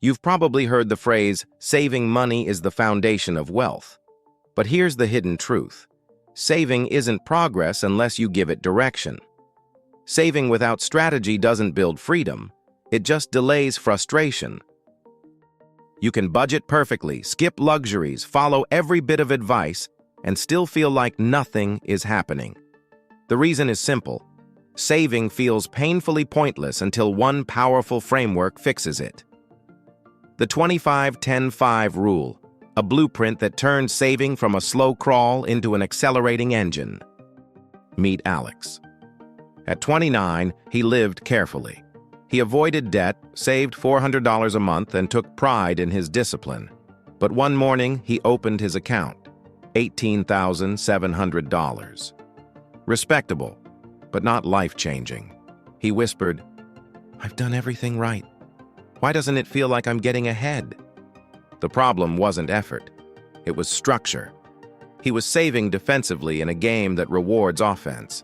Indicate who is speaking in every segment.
Speaker 1: You've probably heard the phrase, saving money is the foundation of wealth. But here's the hidden truth. Saving isn't progress unless you give it direction. Saving without strategy doesn't build freedom, it just delays frustration. You can budget perfectly, skip luxuries, follow every bit of advice, and still feel like nothing is happening. The reason is simple. Saving feels painfully pointless until one powerful framework fixes it. The 25-10-5 rule, a blueprint that turns saving from a slow crawl into an accelerating engine. Meet Alex. At 29, he lived carefully. He avoided debt, saved $400 a month, and took pride in his discipline. But one morning, he opened his account. $18,700. Respectable, but not life-changing. He whispered, "I've done everything right. Why doesn't it feel like I'm getting ahead?" The problem wasn't effort. It was structure. He was saving defensively in a game that rewards offense.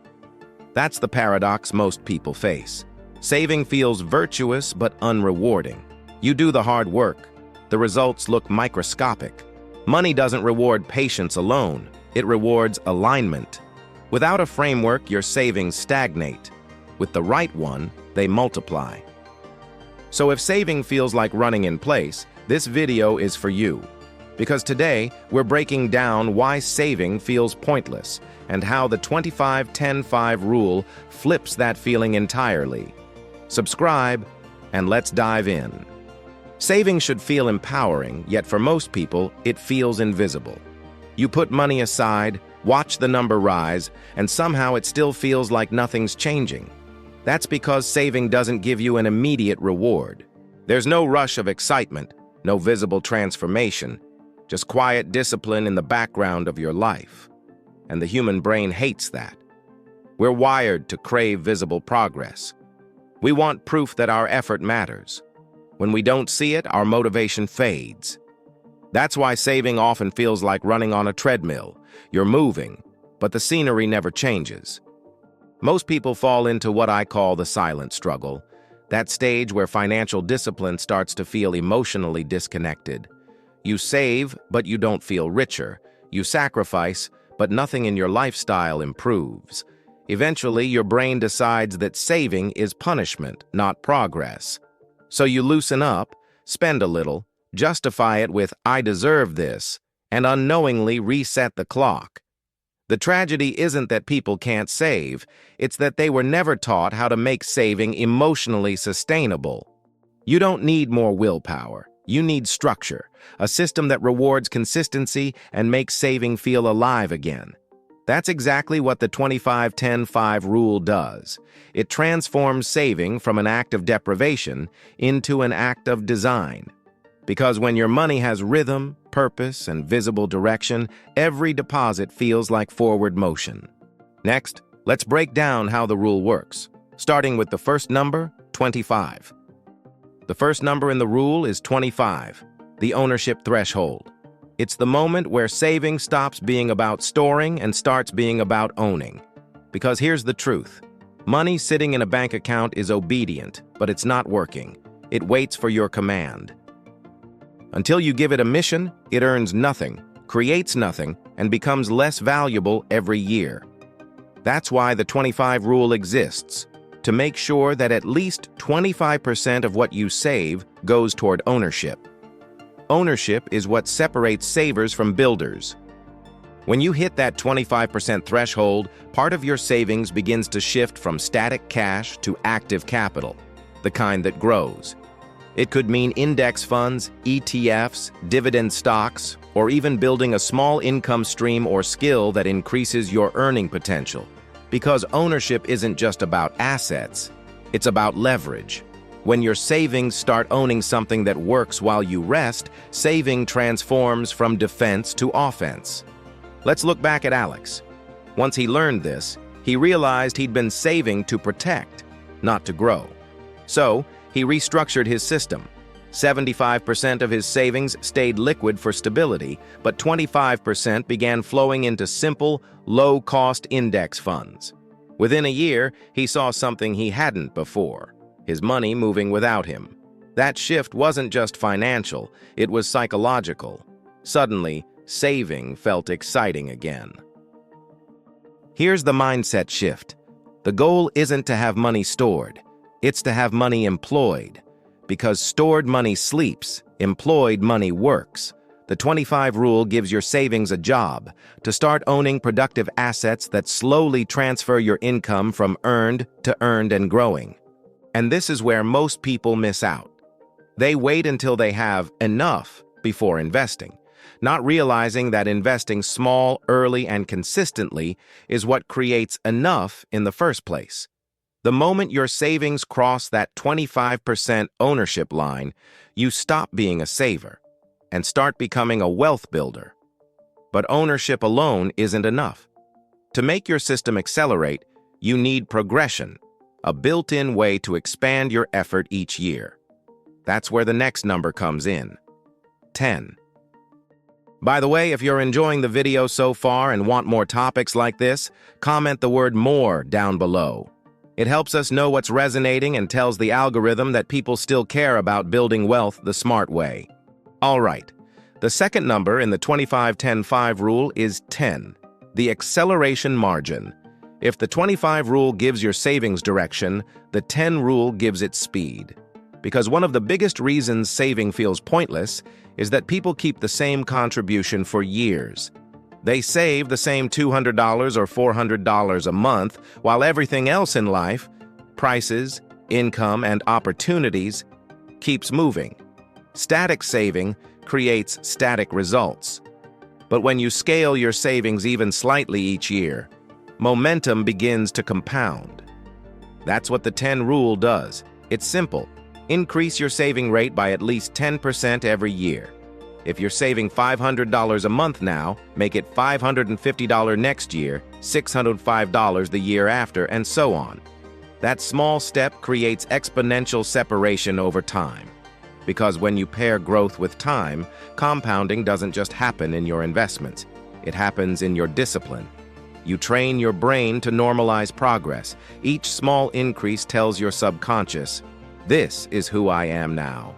Speaker 1: That's the paradox most people face. Saving feels virtuous but unrewarding. You do the hard work. The results look microscopic. Money doesn't reward patience alone. It rewards alignment. Without a framework, your savings stagnate. With the right one, they multiply. So if saving feels like running in place, this video is for you. Because today, we're breaking down why saving feels pointless and how the 25-10-5 rule flips that feeling entirely. Subscribe, and let's dive in. Saving should feel empowering, yet for most people, it feels invisible. You put money aside, watch the number rise, and somehow it still feels like nothing's changing. That's because saving doesn't give you an immediate reward. There's no rush of excitement, no visible transformation, just quiet discipline in the background of your life. And the human brain hates that. We're wired to crave visible progress. We want proof that our effort matters. When we don't see it, our motivation fades. That's why saving often feels like running on a treadmill. You're moving, but the scenery never changes. Most people fall into what I call the silent struggle, that stage where financial discipline starts to feel emotionally disconnected. You save, but you don't feel richer. You sacrifice, but nothing in your lifestyle improves. Eventually, your brain decides that saving is punishment, not progress. So you loosen up, spend a little, justify it with "I deserve this," and unknowingly reset the clock. The tragedy isn't that people can't save, it's that they were never taught how to make saving emotionally sustainable. You don't need more willpower. You need structure, a system that rewards consistency and makes saving feel alive again. That's exactly what the 25-10-5 rule does. It transforms saving from an act of deprivation into an act of design. Because when your money has rhythm, purpose, and visible direction, every deposit feels like forward motion. Next, let's break down how the rule works, starting with the first number, 25. The first number in the rule is 25, the ownership threshold. It's the moment where saving stops being about storing and starts being about owning. Because here's the truth. Money sitting in a bank account is obedient, but it's not working. It waits for your command. Until you give it a mission, it earns nothing, creates nothing, and becomes less valuable every year. That's why the 25 rule exists, to make sure that at least 25% of what you save goes toward ownership. Ownership is what separates savers from builders. When you hit that 25% threshold, part of your savings begins to shift from static cash to active capital, the kind that grows. It could mean index funds, ETFs, dividend stocks, or even building a small income stream or skill that increases your earning potential. Because ownership isn't just about assets, it's about leverage. When your savings start owning something that works while you rest, saving transforms from defense to offense. Let's look back at Alex. Once he learned this, he realized he'd been saving to protect, not to grow. So, he restructured his system. 75% of his savings stayed liquid for stability, but 25% began flowing into simple, low-cost index funds. Within a year, he saw something he hadn't before: his money moving without him. That shift wasn't just financial, it was psychological. Suddenly, saving felt exciting again. Here's the mindset shift. The goal isn't to have money stored, it's to have money employed. Because stored money sleeps, employed money works. The 25 rule gives your savings a job, to start owning productive assets that slowly transfer your income from earned to earned and growing. And this is where most people miss out. They wait until they have enough before investing, not realizing that investing small, early, and consistently is what creates enough in the first place. The moment your savings cross that 25% ownership line, you stop being a saver and start becoming a wealth builder. But ownership alone isn't enough. To make your system accelerate, you need progression, a built-in way to expand your effort each year. That's where the next number comes in. 10. By the way, if you're enjoying the video so far and want more topics like this, comment the word "more" down below. It helps us know what's resonating and tells the algorithm that people still care about building wealth the smart way. All right, the second number in the 25-10-5 rule is 10, the acceleration margin. If the 25 rule gives your savings direction, the 10 rule gives it speed. Because one of the biggest reasons saving feels pointless is that people keep the same contribution for years. They save the same $200 or $400 a month, while everything else in life, prices, income, and opportunities, keeps moving. Static saving creates static results. But when you scale your savings even slightly each year, momentum begins to compound. That's what the 10 rule does. It's simple. Increase your saving rate by at least 10% every year. If you're saving $500 a month now, make it $550 next year, $605 the year after, and so on. That small step creates exponential separation over time. Because when you pair growth with time, compounding doesn't just happen in your investments. It happens in your discipline. You train your brain to normalize progress. Each small increase tells your subconscious, "This is who I am now."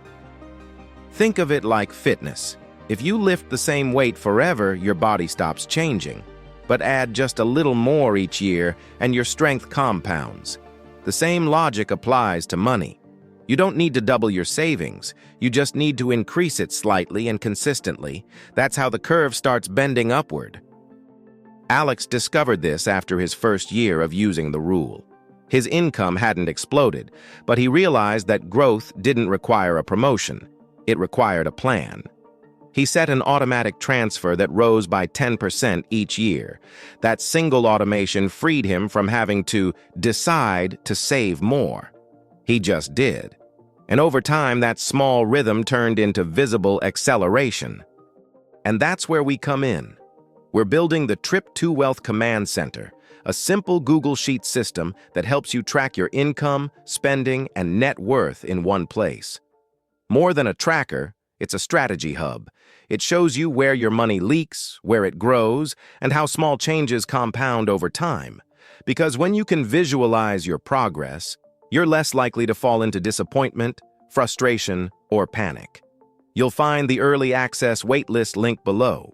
Speaker 1: Think of it like fitness. If you lift the same weight forever, your body stops changing. But add just a little more each year, and your strength compounds. The same logic applies to money. You don't need to double your savings. You just need to increase it slightly and consistently. That's how the curve starts bending upward. Alex discovered this after his first year of using the rule. His income hadn't exploded, but he realized that growth didn't require a promotion. It required a plan. He set an automatic transfer that rose by 10% each year. That single automation freed him from having to decide to save more. He just did. And over time, that small rhythm turned into visible acceleration. And that's where we come in. We're building the Trip to Wealth Command Center, a simple Google Sheet system that helps you track your income, spending, and net worth in one place. More than a tracker, it's a strategy hub. It shows you where your money leaks, where it grows, and how small changes compound over time. Because when you can visualize your progress, you're less likely to fall into disappointment, frustration, or panic. You'll find the early access waitlist link below.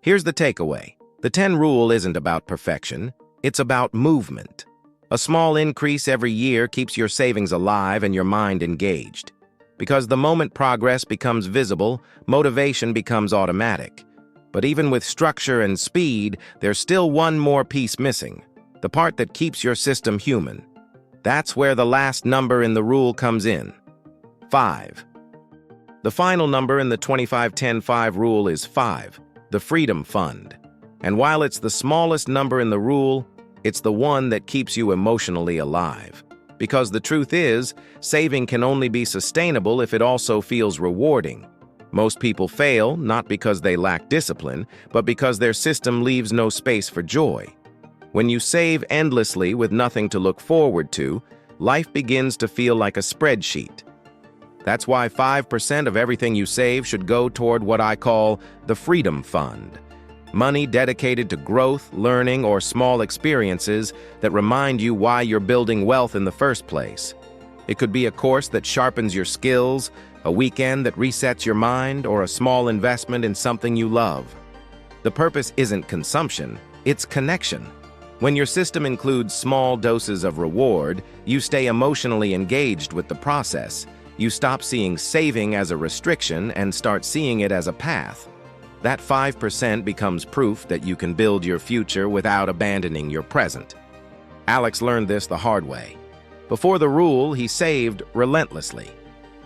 Speaker 1: Here's the takeaway. The 10 rule isn't about perfection, it's about movement. A small increase every year keeps your savings alive and your mind engaged. Because the moment progress becomes visible, motivation becomes automatic. But even with structure and speed, there's still one more piece missing, the part that keeps your system human. That's where the last number in the rule comes in. 5. The final number in the 25-10-5 rule is 5, the Freedom Fund. And while it's the smallest number in the rule, it's the one that keeps you emotionally alive. Because the truth is, saving can only be sustainable if it also feels rewarding. Most people fail, not because they lack discipline, but because their system leaves no space for joy. When you save endlessly with nothing to look forward to, life begins to feel like a spreadsheet. That's why 5% of everything you save should go toward what I call the Freedom Fund. Money dedicated to growth, learning, or small experiences that remind you why you're building wealth in the first place. It could be a course that sharpens your skills, a weekend that resets your mind, or a small investment in something you love. The purpose isn't consumption, it's connection. When your system includes small doses of reward, you stay emotionally engaged with the process. You stop seeing saving as a restriction and start seeing it as a path. That 5% becomes proof that you can build your future without abandoning your present. Alex learned this the hard way. Before the rule, he saved relentlessly.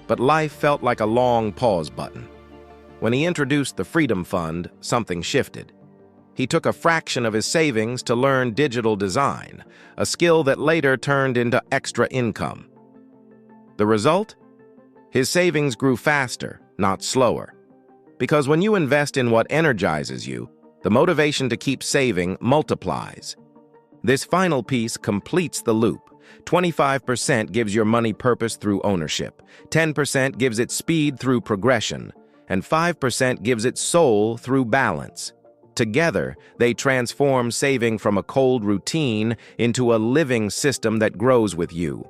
Speaker 1: But life felt like a long pause button. When he introduced the Freedom Fund, something shifted. He took a fraction of his savings to learn digital design, a skill that later turned into extra income. The result? His savings grew faster, not slower. Because when you invest in what energizes you, the motivation to keep saving multiplies. This final piece completes the loop. 25% gives your money purpose through ownership, 10% gives it speed through progression, and 5% gives it soul through balance. Together, they transform saving from a cold routine into a living system that grows with you.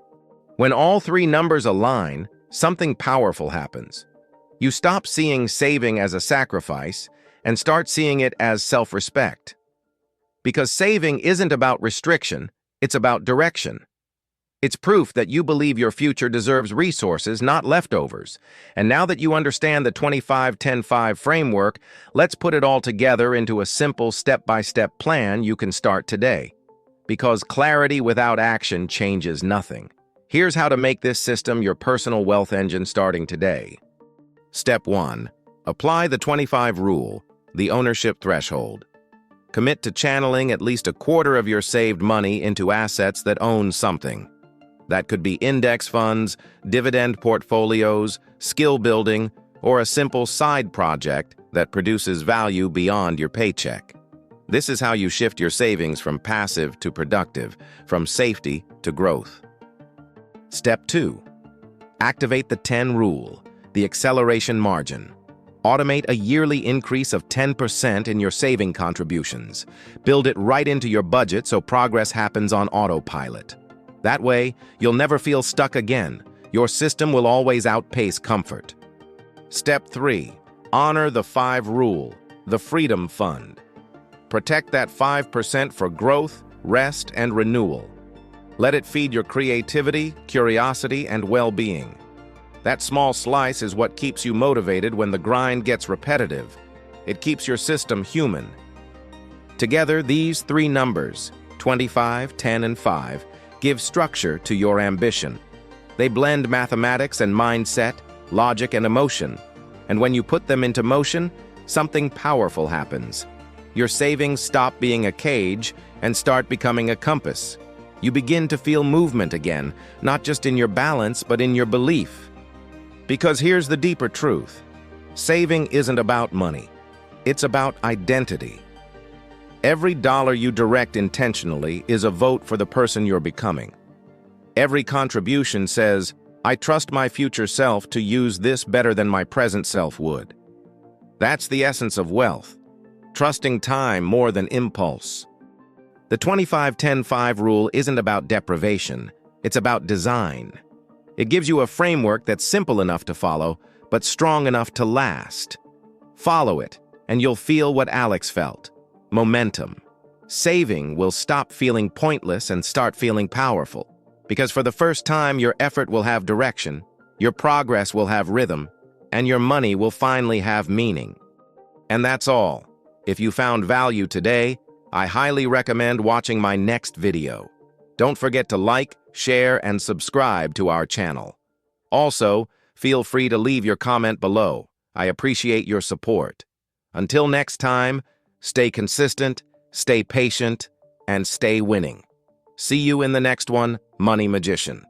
Speaker 1: When all three numbers align, something powerful happens. You stop seeing saving as a sacrifice and start seeing it as self-respect. Because saving isn't about restriction, it's about direction. It's proof that you believe your future deserves resources, not leftovers. And now that you understand the 25-10-5 framework, let's put it all together into a simple step-by-step plan you can start today. Because clarity without action changes nothing. Here's how to make this system your personal wealth engine starting today. Step 1. Apply the 25 rule, the ownership threshold. Commit to channeling at least a quarter of your saved money into assets that own something. That could be index funds, dividend portfolios, skill building, or a simple side project that produces value beyond your paycheck. This is how you shift your savings from passive to productive, from safety to growth. Step 2. Activate the 10 rule, the acceleration margin. Automate a yearly increase of 10% in your saving contributions. Build it right into your budget so progress happens on autopilot. That way, you'll never feel stuck again. Your system will always outpace comfort. Step 3. Honor the 5 rule, the Freedom Fund. Protect that 5% for growth, rest, and renewal. Let it feed your creativity, curiosity, and well-being. That small slice is what keeps you motivated when the grind gets repetitive. It keeps your system human. Together, these 3 numbers, 25, 10, and 5, give structure to your ambition. They blend mathematics and mindset, logic and emotion. And when you put them into motion, something powerful happens. Your savings stop being a cage and start becoming a compass. You begin to feel movement again, not just in your balance, but in your belief. Because here's the deeper truth. Saving isn't about money. It's about identity. Every dollar you direct intentionally is a vote for the person you're becoming. Every contribution says, I trust my future self to use this better than my present self would. That's the essence of wealth. Trusting time more than impulse. The 25-10-5 rule isn't about deprivation. It's about design. It gives you a framework that's simple enough to follow, but strong enough to last. Follow it, and you'll feel what Alex felt. Momentum. Saving will stop feeling pointless and start feeling powerful. Because for the first time, your effort will have direction, your progress will have rhythm, and your money will finally have meaning. And that's all. If you found value today, I highly recommend watching my next video. Don't forget to like, share, and subscribe to our channel. Also, feel free to leave your comment below. I appreciate your support. Until next time, stay consistent, stay patient, and stay winning. See you in the next one, Money Magician.